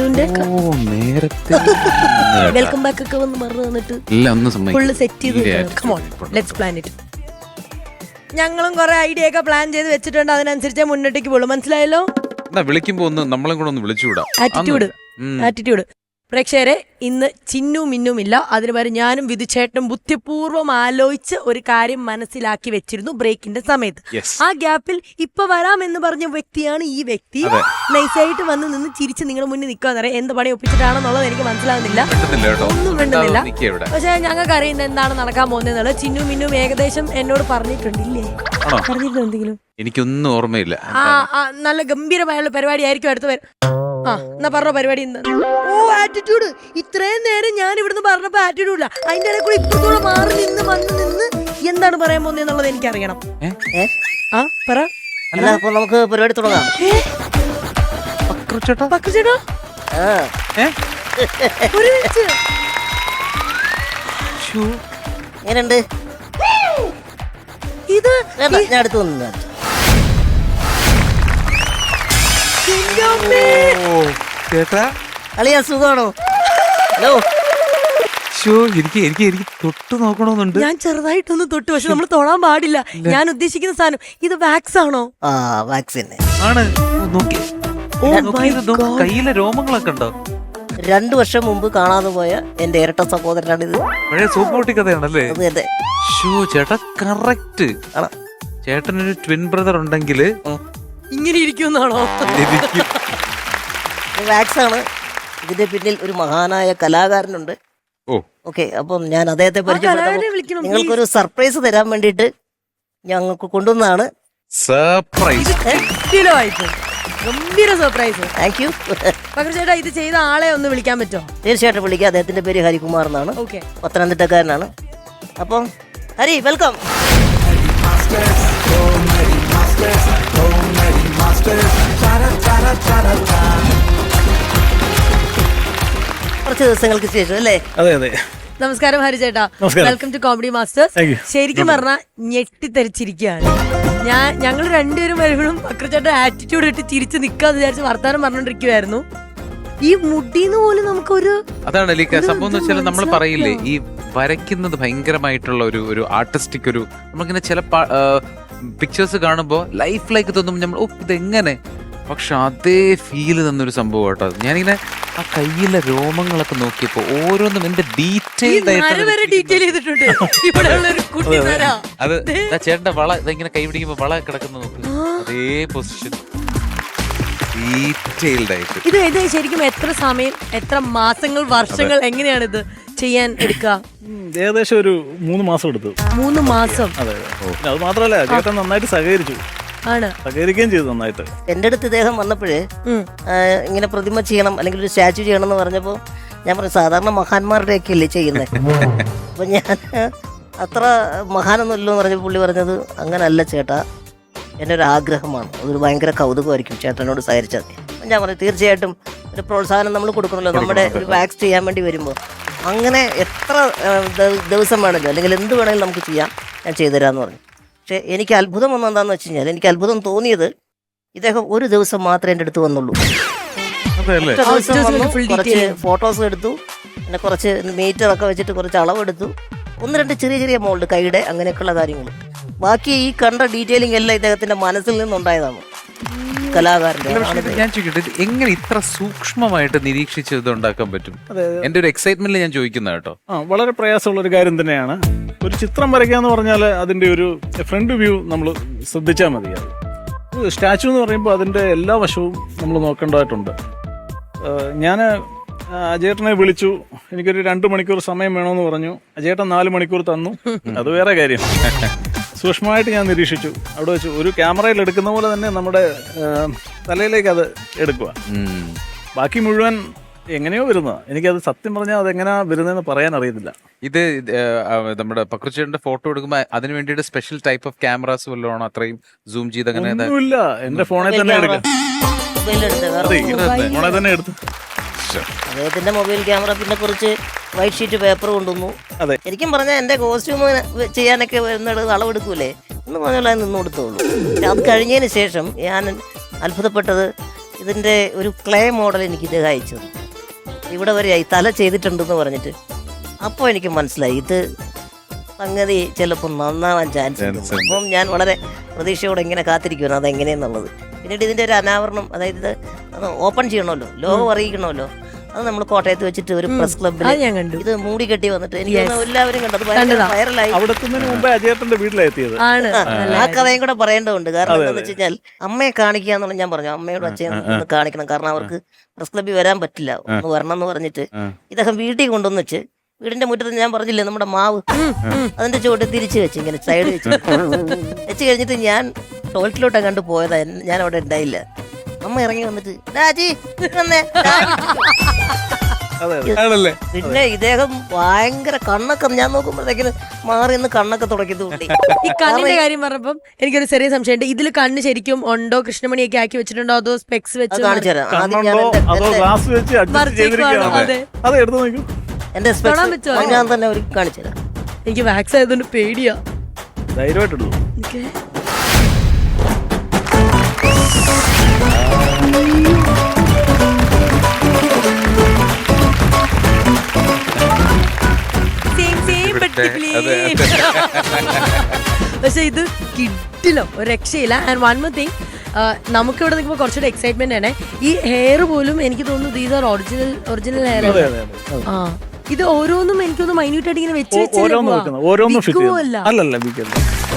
ചിന്നുവിന്റെ welcome back ഒക്കെ വന്ന് മറന്നു വന്നിട്ട് ഫുള്ള് സെറ്റ് ചെയ്ത് ലെറ്റ്സ് പ്ലാൻ ഇറ്റ്. ഞങ്ങളും കുറെ ഐഡിയ ഒക്കെ പ്ലാൻ ചെയ്ത് വെച്ചിട്ടുണ്ട്, അതിനനുസരിച്ച് മുന്നോട്ടേക്ക് പോളൂ. മനസ്സിലായല്ലോ? വിളിക്കുമ്പോ ഒന്ന് നമ്മളെ കൂടെ ഒന്ന് വിളിച്ചുകൂടാ. ആറ്റിറ്റ്യൂഡ്. പ്രേക്ഷകരെ, ഇന്ന് ചിന്നു മിന്നും ഇല്ല. അതിന് പകരം ഞാനും വിധുചേട്ടനും ബുദ്ധിപൂർവ്വം ആലോചിച്ച് ഒരു കാര്യം മനസ്സിലാക്കി വെച്ചിരുന്നു ബ്രേക്കിന്റെ സമയത്ത്. ആ ഗ്യാപ്പിൽ ഇപ്പൊ വരാമെന്ന് പറഞ്ഞ വ്യക്തിയാണ് ഈ വ്യക്തി. നൈസായിട്ട് വന്ന് നിന്ന് ചിരിച്ച് നിങ്ങളുടെ മുന്നിൽ നിൽക്കാന്ന് പറയാം. എന്ത് പണി ഒപ്പിച്ചിട്ടാണെന്നുള്ളത് എനിക്ക് മനസ്സിലാവുന്നില്ല, ഒന്നും വേണ്ടുന്നില്ല. പക്ഷെ ഞങ്ങൾക്ക് അറിയുന്നത് എന്താണ് നടക്കാൻ പോകുന്നത്. ചിന്നു മിന്നും ഏകദേശം എന്നോട് പറഞ്ഞിട്ടുണ്ടില്ലേ? പറഞ്ഞിട്ടുണ്ടോ എന്തെങ്കിലും? എനിക്കൊന്നും ഓർമ്മയില്ല. നല്ല ഗംഭീരമായുള്ള പരിപാടി ആയിരിക്കും അടുത്ത് വരും. എന്നാ പറഞ്ഞ പരിപാടി ആറ്റിറ്റ്യൂഡ്. ഇത്രയും നേരം ഞാൻ ഇവിടുന്ന് പറഞ്ഞപ്പോ ആറ്റിറ്റ്യൂഡ് ഇല്ല. അതിന്റെ ഇടയിൽ കൂടെ ഇപ്പത്തൂടെ മാറി നിന്ന് വന്ന് നിന്ന് എന്താണ് പറയാൻ പോകുന്നത് എന്നുള്ളത് എനിക്കറിയണം. പറ. നമുക്ക് പരിപാടി തുടങ്ങാം. ഒരു മിനിറ്റ്. എങ്ങനെയുണ്ട് ഇത്? ഞാൻ അടുത്ത് വന്നു. അളിയാ സുഖാണോ? ഹലോ. എനിക്ക് തൊട്ട് നോക്കണമെന്നുണ്ട്. ഞാൻ ചെറുതായിട്ടൊന്ന് തൊട്ട്, പക്ഷെ നമ്മൾ തൊടാൻ പാടില്ല. ഞാൻ ഉദ്ദേശിക്കുന്ന സാധനം ഇത് വാക്സ് ആണോ? വാക്സിൻ ആണ്. കയ്യിലെ രോമങ്ങളൊക്കെ ഉണ്ടോ? 2 വർഷം മുമ്പ് കാണാതെ പോയ എന്റെ ഇരട്ട സഹോദരനാണിത്. പഴയ സൂപ്പ് പൊട്ടി കഥയാണല്ലേ? ചേട്ടാ കറക്റ്റ്. ചേട്ടനൊരു ട്വിൻ ബ്രദർ ഉണ്ടെങ്കിൽ ഇങ്ങനെ ഇരിക്കുന്നാണോ? വാക്സ് ആണ്. ഇതിന്റെ പിന്നിൽ ഒരു മഹാനായ കലാകാരനുണ്ട്. ഓക്കെ, അപ്പം ഞാൻ അദ്ദേഹത്തെ പരിചയപ്പെടുത്താം. നിങ്ങൾക്കൊരു സർപ്രൈസ് തരാൻ വേണ്ടിയിട്ട് ഞങ്ങൾക്ക് കൊണ്ടുവന്നതാണ്. സർപ്രൈസ്. ഗംഭീര സർപ്രൈസ്. Thank you. ചേട്ടാ, ഇത് ചെയ്ത ആളെ ഒന്ന് വിളിക്കാൻ പറ്റുമോ? തീർച്ചയായിട്ടും വിളിക്കാം. അദ്ദേഹത്തിന്റെ പേര് ഹരികുമാർ എന്നാണ്. പത്തനംതിട്ടക്കാരനാണ്. അപ്പം ഹരി, വെൽക്കം. കുറച്ച് ദിവസങ്ങൾക്ക് ശേഷം അല്ലേ? അതെ അതെ. നമസ്കാരം ഹരിചേട്ടാ, വെൽക്കം ടു കോമഡി മാസ്റ്റേഴ്സ്. ശരിക്കും പറഞ്ഞാൽ ഞെട്ടിത്തെറിച്ചിരിക്കുകയാണ്. ഞങ്ങൾ രണ്ടുപേരും വരുമ്പോഴും അക്രച്ചേട്ടൻ ആറ്റിറ്റ്യൂഡ് ഇട്ട് ചിരിച്ച് നിക്കാന്ന് വിചാരിച്ച് വർത്താനം പറഞ്ഞോണ്ടിരിക്കുവായിരുന്നു. ഈ മുടിന്ന് പോലും നമുക്കൊരു അതാണ് സംഭവം എന്ന് വെച്ചാൽ നമ്മൾ പറയില്ലേ, ഈ വരയ്ക്കുന്നത് ഭയങ്കരമായിട്ടുള്ള ഒരു ആർട്ടിസ്റ്റിക് ഒരു നമ്മളിങ്ങനെ ചില പിക്ചേഴ്സ് കാണുമ്പോൾ ലൈഫ് തോന്നും നമ്മൾ ഇതെങ്ങനെ, പക്ഷെ അതേ ഫീല് തന്നൊരു സംഭവം കേട്ടോ. ഞാനിങ്ങനെ ആ കയ്യിലെ രോമങ്ങളൊക്കെ നോക്കിയപ്പോ ഓരോന്നും എന്റെ ഡീറ്റെയിൽ അത് ചേട്ടന്റെ വള ഇതെങ്ങനെ കൈ പിടിക്കുമ്പോ വള കിടക്കുന്ന നോക്കുക, അതേ പൊസിഷൻ ഡീറ്റെയിൽഡ് ആയിട്ട്. ഇത് ശരിക്കും എത്ര സമയം, എത്ര മാസങ്ങൾ, വർഷങ്ങൾ എങ്ങനെയാണ് ഇത് ചെയ്യാൻ എടുക്കുക? ഏകദേശം ഒരു 3 മാസം എടുത്തു. 3 മാസം? അതെ. അത് മാത്രമല്ല, ചേട്ടൻ നന്നായിട്ട് സഹകരിച്ചു. സഹകരിക്കുകയും ചെയ്തു നന്നായിട്ട്. എന്റെ അടുത്ത് ഇദ്ദേഹം വന്നപ്പോഴേ ഇങ്ങനെ പ്രതിമ ചെയ്യണം അല്ലെങ്കിൽ ഒരു സ്റ്റാച്ചു ചെയ്യണം എന്ന് പറഞ്ഞപ്പോ ഞാൻ പറഞ്ഞു, സാധാരണ മഹാന്മാരുടെയൊക്കെ അല്ലേ ചെയ്യുന്നത്. അപ്പൊ ഞാൻ അത്ര മഹാനൊന്നുമല്ലോ എന്ന് പറഞ്ഞപ്പോൾ പുള്ളി പറഞ്ഞത്, അങ്ങനല്ല ചേട്ടാ, എൻ്റെ ഒരു ആഗ്രഹമാണ്, അതൊരു ഭയങ്കര കൗതുകമായിരിക്കും ചേട്ടനോട് സഹകരിച്ചാൽ. ഞാൻ പറഞ്ഞു, തീർച്ചയായിട്ടും ഒരു പ്രോത്സാഹനം നമ്മൾ കൊടുക്കണമല്ലോ നമ്മുടെ ഒരു വാക്സ് ചെയ്യാൻ വേണ്ടി വരുമ്പോൾ. അങ്ങനെ എത്ര ദിവസം വേണമല്ലോ അല്ലെങ്കിൽ എന്ത് വേണമെങ്കിലും നമുക്ക് ചെയ്യാം, ഞാൻ ചെയ്തുതരാമെന്ന് പറഞ്ഞു. പക്ഷേ എനിക്ക് അത്ഭുതം വന്നത് എന്താണെന്ന് വെച്ച് കഴിഞ്ഞാൽ, എനിക്ക് അത്ഭുതം തോന്നിയത് ഇദ്ദേഹം ഒരു ദിവസം മാത്രമേ എൻ്റെ അടുത്ത് വന്നുള്ളൂ. കുറച്ച് ഫോട്ടോസ് എടുത്തു, പിന്നെ കുറച്ച് മീറ്ററൊക്കെ വെച്ചിട്ട് കുറച്ച് അളവെടുത്തു, 1-2 ചെറിയ മോൾഡ് കൈയുടെ അങ്ങനെയൊക്കെയുള്ള കാര്യങ്ങൾ. ബാക്കി ഈ കണ്ട ഡീറ്റെയിലിംഗ് എല്ലാം ഇദ്ദേഹത്തിന്റെ മനസ്സിൽ നിന്നുണ്ടായതാണ്. കലാകാരന്റെ ഞാൻ ചോദിക്കട്ടെ, എങ്ങനെ ഇത്ര സൂക്ഷ്മമായിട്ട് നിരീക്ഷിച്ച് ഇത് ഉണ്ടാക്കാൻ പറ്റും? എന്റെ ഒരു എക്സൈറ്റ്മെന്റിൽ ഞാൻ ചോദിക്കുന്ന കേട്ടോ. വളരെ പ്രയാസമുള്ള ഒരു കാര്യം തന്നെയാണ്. ഒരു ചിത്രം വരയ്ക്കാന്ന് പറഞ്ഞാൽ അതിന്റെ ഒരു ഫ്രണ്ട് വ്യൂ നമ്മൾ ശ്രദ്ധിച്ചാൽ മതി. അത് സ്റ്റാച്ചു എന്ന് പറയുമ്പോൾ അതിന്റെ എല്ലാ വശവും നമ്മൾ നോക്കേണ്ടതായിട്ടുണ്ട്. ഞാൻ അജേട്ടനെ വിളിച്ചു, എനിക്കൊരു 2 മണിക്കൂർ സമയം വേണമെന്ന് പറഞ്ഞു. അജേട്ടൻ 4 മണിക്കൂർ തന്നു. അത് വേറെ കാര്യം. സൂക്ഷ്മമായിട്ട് ഞാൻ നിരീക്ഷിച്ചു. അവിടെ വെച്ച് ഒരു ക്യാമറയിൽ എടുക്കുന്ന പോലെ തന്നെ നമ്മുടെ തലയിലേക്ക് അത് എടുക്കുക. ബാക്കി മുഴുവൻ എങ്ങനെയോ വരുന്നതാണ്. എനിക്കത് സത്യം പറഞ്ഞാൽ അതെങ്ങനെയാ വരുന്നതെന്ന് പറയാൻ അറിയത്തില്ല. ഇത് നമ്മുടെ പക്രുച്ചേട്ടന്റെ ഫോട്ടോ എടുക്കുമ്പോൾ അതിന് വേണ്ടിയിട്ട് സ്പെഷ്യൽ ടൈപ്പ് ഓഫ് ക്യാമറാസ് വല്ലതാണോ? അത്രയും സൂം ചെയ്ത് അങ്ങനെ ഒന്നുമില്ല, എന്റെ ഫോണിൽ തന്നെ എടുക്കാം. ഫോണിൽ തന്നെ എടുത്തു. അദ്ദേഹത്തിന്റെ മൊബൈൽ ക്യാമറ, പിന്നെ കുറച്ച് വൈറ്റ് ഷീറ്റ് പേപ്പർ കൊണ്ടുവന്നു. ശരിക്കും പറഞ്ഞാൽ എന്റെ കോസ്റ്റ്യൂം ചെയ്യാനൊക്കെ വരുന്നത് അളവെടുക്കൂലേ എന്ന് പറഞ്ഞാൽ അത് നിന്ന് കൊടുത്തോളൂ. അത് കഴിഞ്ഞതിന് ശേഷം ഞാൻ അത്ഭുതപ്പെട്ടത്, ഇതിന്റെ ഒരു ക്ലേ മോഡൽ എനിക്ക് ഇദ്ദേഹം അയച്ചു. ഇവിടെ വരെയായി തല ചെയ്തിട്ടുണ്ടെന്ന് പറഞ്ഞിട്ട്. അപ്പോൾ എനിക്ക് മനസ്സിലായി ഇത് സംഗതി ചിലപ്പോൾ നന്നാവാൻ ചാൻസ് ഉണ്ട്. അപ്പം ഞാൻ വളരെ പ്രതീക്ഷയോടെ ഇങ്ങനെ കാത്തിരിക്കുവാണ് അതെങ്ങനെയെന്നുള്ളത്. പിന്നീട് ഇതിന്റെ ഒരു അനാവരണം, അതായത് ഇത് ഓപ്പൺ ചെയ്യണമല്ലോ, ലോകം അറിയിക്കണമല്ലോ. അത് നമ്മൾ കോട്ടയത്ത് വെച്ചിട്ട് ഒരു പ്രസ് ക്ലബ്ബിൽ ഇത് മൂടി കെട്ടി വന്നിട്ട് എനിക്ക് എല്ലാവരും കണ്ടത് വൈറലായി. അവിടെ എത്തുന്നതിന് മുമ്പേ അജയേട്ടന്റെ വീട്ടിലെത്തിയത്. ആ കഥയും കൂടെ പറയേണ്ടതുണ്ട്. കാരണം എന്താണെന്ന് വെച്ച് കഴിഞ്ഞാൽ അമ്മയെ കാണിക്കുക എന്നുള്ള ഞാൻ പറഞ്ഞു, അമ്മയോട് അച്ഛൻ ഒന്ന് കാണിക്കണം, കാരണം അവർക്ക് പ്രസ് ക്ലബ്ബിൽ വരാൻ പറ്റില്ല, ഒന്ന് വരണം എന്ന് പറഞ്ഞിട്ട് ഇദ്ദേഹം വീട്ടിൽ കൊണ്ടുവന്ന് വെച്ച് വീടിന്റെ മുറ്റത്ത് ഞാൻ പറഞ്ഞില്ലേ നമ്മുടെ മാവ്, അതിന്റെ ചുവട്ട് തിരിച്ചു വെച്ച് ഇങ്ങനെ സൈഡ് വെച്ച് കഴിഞ്ഞിട്ട് ഞാൻ ടോയ്ലറ്റിലോട്ട് കണ്ടു പോയതാ. ഞാൻ അവിടെ ഉണ്ടായില്ല. അമ്മ ഇറങ്ങി വന്നിട്ട് രാജി വന്നേ. പിന്നെ ഇദ്ദേഹം ഭയങ്കര കണ്ണൊക്കെ ഞാൻ നോക്കുമ്പോഴത്തേക്കിന് മാറി നിന്ന് കണ്ണൊക്കെ തുടക്കിയത്. ഈ കണ്ണിന്റെ കാര്യം പറഞ്ഞപ്പം എനിക്കൊരു ചെറിയ സംശയമുണ്ട്. ഇതിൽ കണ്ണ് ശരിക്കും ഉണ്ടോ, കൃഷ്ണമണിയൊക്കെ ആക്കി വെച്ചിട്ടുണ്ടോ, അതോ സ്പെക്സ് വെച്ച് കാണിച്ചു തരാം. എന്റെ സ്പെക്സ് ഞാൻ തന്നെ ഒരു കാണിച്ചു തരാം. എനിക്ക് വാക്സ് ആയതുകൊണ്ട് പേടിയാ. ധൈര്യമായിട്ടുള്ളൂ. പക്ഷെ ഇത് കിട്ടില്ല, ഒരു രക്ഷയില്ല. ആൻഡ് വൺ മോർ തിങ്, നമുക്ക് ഇവിടെ നിൽക്കുമ്പോൾ കുറച്ചുകൂടെ എക്സൈറ്റ്മെന്റ് ആണ്. ഈ ഹെയർ പോലും എനിക്ക് തോന്നുന്നു ദീസ് ആർ ഒറിജിനൽ ഹെയർ. ആ ഇത് ഓരോന്നും എനിക്കൊന്ന് മൈന്യൂട്ട് ആയിട്ട് ഇങ്ങനെ വെച്ച്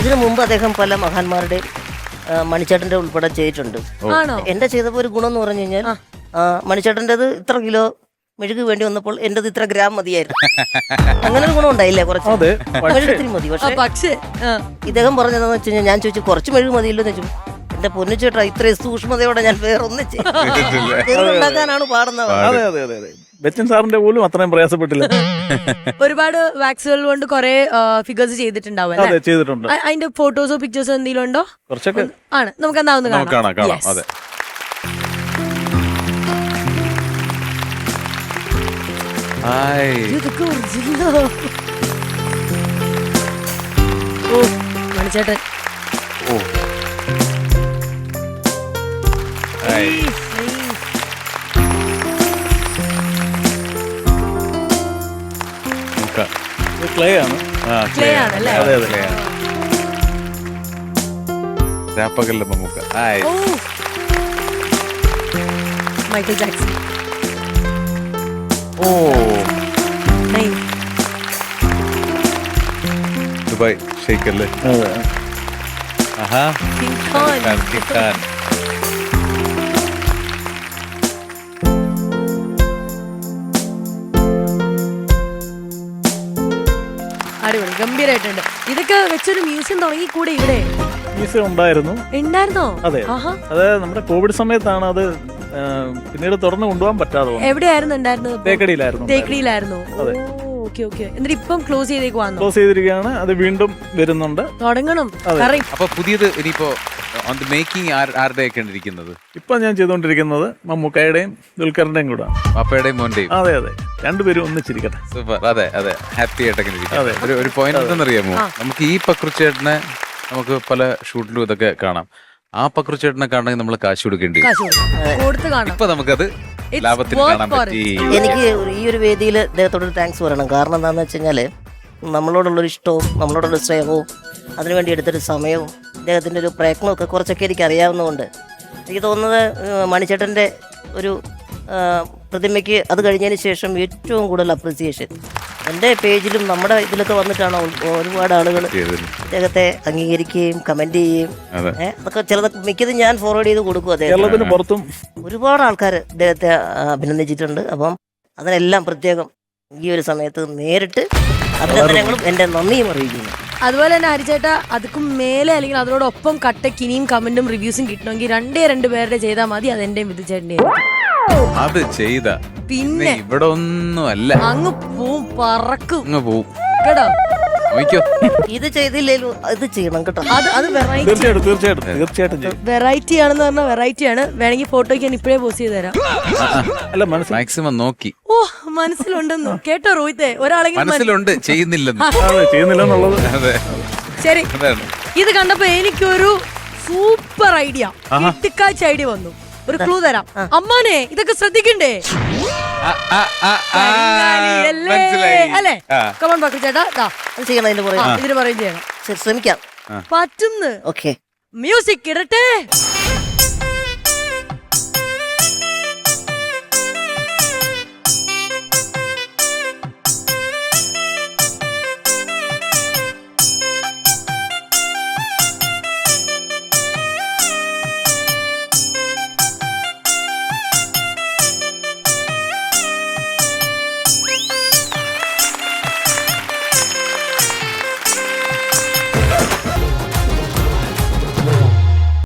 ഇതിനു മുമ്പ് അദ്ദേഹം പല മഹാന്മാരുടെ മണിച്ചേട്ടന്റെ ഉൾപ്പെടെ ചെയ്തിട്ടുണ്ട്. എന്റെ ചെയ്തപ്പോ ഒരു ഗുണം എന്ന് പറഞ്ഞു കഴിഞ്ഞാൽ മണിച്ചേട്ടൻ്റെത് ഇത്ര കിലോ മെഴുക് വേണ്ടി വന്നപ്പോൾ എന്റേത് ഇത്ര ഗ്രാം മതിയായിരുന്നു. അങ്ങനെ ഒരു ഗുണം ഉണ്ടായില്ലേ, കുറച്ച് മെഴുകുത്തിരി മതി. പക്ഷേ ഇദ്ദേഹം പറഞ്ഞതെന്ന് വെച്ച് കഴിഞ്ഞാൽ ഞാൻ ചോദിച്ചു കുറച്ച് മെഴുക് മതിയല്ലോ എന്ന് ചോദിച്ചു. എന്റെ പൊന്നു ചേട്ടാ ഇത്രയും സൂക്ഷ്മതയോടെ ഞാൻ വേറൊന്നും ഉണ്ടാക്കാനാണ് പാടുന്നത്. ബച്ചൻ സാറിന്റെ പോലും അത്രയും പ്രയാസപ്പെട്ടില്ല. ഒരുപാട് വാക്സുകൾ കൊണ്ട് കുറെ ഫിഗേഴ്സ് ചെയ്തിട്ടുണ്ടാവും. ചെയ്തിട്ടുണ്ട്. അതിന്റെ ഫോട്ടോസോ പിക്ചേഴ്സോ എന്തെങ്കിലും ഉണ്ടോ? കുറച്ചൊക്കെ ആണ്, നമുക്ക് എന്താവുന്ന കാണാം. അതെ, മണിച്ചേട്ടൻ ക്ലേ ആണ്. Michael Jackson. ദുബായ് ഷെയ്ഖ് അല്ലേ? അടിപൊളി, ഗംഭീരായിട്ടുണ്ട്. ഇതൊക്കെ വെച്ചൊരു മ്യൂസിയം തുടങ്ങി കൂടെ ഇവിടെ? മ്യൂസിയം ഉണ്ടായിരുന്നോ? അതെ, അത് നമ്മുടെ കോവിഡ് സമയത്താണ് അത് പിന്നീട് തുറന്നു കൊണ്ടുപോകാൻ പറ്റാതെ. എവിടെയായിരുന്നു ഉണ്ടായിരുന്നത്? തേക്കടിയിലായിരുന്നു. എന്നിട്ട് ഇപ്പം ക്ലോസ് ചെയ്തിരിക്കുകയാണ്. അത് വീണ്ടും വരുന്നുണ്ട്, തുടങ്ങണം. അപ്പൊ പുതിയത് ഇനിയിപ്പോ മേക്കിംഗ് ആരുടെയൊക്കെ ഇരിക്കുന്നത്? ഇപ്പൊ ഞാൻ ചെയ്തുകൊണ്ടിരിക്കുന്നത് മമ്മൂക്കയുടെയും ദുൽഖറിന്റെയും കൂടെ, പാപ്പയുടെയും മോന്റെയും. അതെ, രണ്ടുപേരും ഒന്നിച്ചിരിക്കട്ടെ. സൂപ്പർ. അതെ, ഹാപ്പി ആയിട്ടൊക്കെ. ഒരു പോയിന്റ് എന്തെന്നറിയാമോ, നമുക്ക് ഈ പക്രുച്ചേട്ടനെ നമുക്ക് പല ഷൂട്ടിലും ഇതൊക്കെ കാണാം. ആ പക്രുച്ചേട്ടനെ കാണണമെങ്കിൽ നമ്മൾ കാശ് കൊടുക്കേണ്ടി വരും. ഇപ്പൊ നമുക്കത് ലാഭത്തിൽ കാണാൻ പറ്റി. എനിക്ക് ഈ ഒരു വേദിയിൽ അദ്ദേഹത്തോടൊരു താങ്ക്സ് പറയണം. കാരണം എന്താണെന്ന് വെച്ച് കഴിഞ്ഞാൽ നമ്മളോടുള്ളൊരു ഇഷ്ടവും നമ്മളോടുള്ള സ്നേഹവും അതിനുവേണ്ടി എടുത്തൊരു സമയവും അദ്ദേഹത്തിൻ്റെ ഒരു പ്രയത്നമൊക്കെ കുറച്ചൊക്കെ എനിക്ക് അറിയാവുന്നതുകൊണ്ട് എനിക്ക് തോന്നുന്നത് മണിച്ചേട്ടൻ്റെ ഒരു പ്രതിമയ്ക്ക് അത് കഴിഞ്ഞതിന് ശേഷം ഏറ്റവും കൂടുതൽ അപ്രിസിയേഷൻ എൻ്റെ പേജിലും നമ്മുടെ ഇതിലൊക്കെ വന്നിട്ടാണ് ഒരുപാട് ആളുകൾ അദ്ദേഹത്തെ അംഗീകരിക്കുകയും കമന്റ് ചെയ്യുകയും അതൊക്കെ ചിലതൊക്കെ മിക്കതും ഞാൻ ഫോർവേഡ് ചെയ്ത് കൊടുക്കും. അദ്ദേഹത്തിന് പുറത്തും ഒരുപാട് ആൾക്കാർ അദ്ദേഹത്തെ അഭിനന്ദിച്ചിട്ടുണ്ട്. അപ്പം അതിനെല്ലാം പ്രത്യേകം ഈ ഒരു സമയത്ത് നേരിട്ട് അഭിനന്ദനങ്ങളും എൻ്റെ നന്ദിയും അറിയിക്കുന്നു. അതുപോലെ തന്നെ ഹരിചേട്ട അതുക്കും മേലെ അല്ലെങ്കിൽ അതിനോടൊപ്പം കട്ടക്ക് ഇനിയും കമന്റും റിവ്യൂസും കിട്ടണമെങ്കിൽ രണ്ടേ പേരുടെ ചെയ്താൽ മതി. അതെന്റെയും വിധിച്ചേട്ടൻ്റെ അത് ചെയ്ത പിന്നെ ഇവിടെ ഒന്നും അല്ല, അങ്ങ് പോവും, പറക്കും, അങ്ങ് പോവും കേട്ടോ. ഇത് ചെയ്തില്ലേലും ഇത് ചെയ്യണം കേട്ടോ. അത് തീർച്ചയായിട്ടും വെറൈറ്റി ആണെന്ന് പറഞ്ഞാൽ വെറൈറ്റി ആണ്. വേണമെങ്കിൽ ഫോട്ടോയ്ക്ക് ഞാൻ ഇപ്പോഴേ പോസ്റ്റ് ചെയ്ത് തരാം. അല്ല, മാക്സിമം നോക്കി. ഓ, മനസ്സിലുണ്ടെന്ന് കേട്ടോ റോഹിത്തെ. ഒരാളെങ്കിലും മനസ്സിലുണ്ട്, ചെയ്യുന്നില്ലെന്നുള്ളത്. ശരി, ഇത് കണ്ടപ്പോ എനിക്കൊരു സൂപ്പർ ഐഡിയ, കിട്ടിക്കാഴ്ച ഐഡിയ വന്നു. ഒരു ക്ലൂ തരാം. അമ്മാനെ ഇതൊക്കെ ശ്രദ്ധിക്കണ്ടേ? കരിങ്ങാലിയല്ലേ? അല്ലേ? കമോൺ ബക്രു ചേട്ടാ, ദാ അത് ചെയ്യണം അതിന്റെ പുറകെ. ഇതിന് പറയും ചെയ്യണം. ശരി, ശ്രമിക്കാം. പറ്റുന്ന്. ഓക്കെ. മ്യൂസിക് ഇടട്ടെ.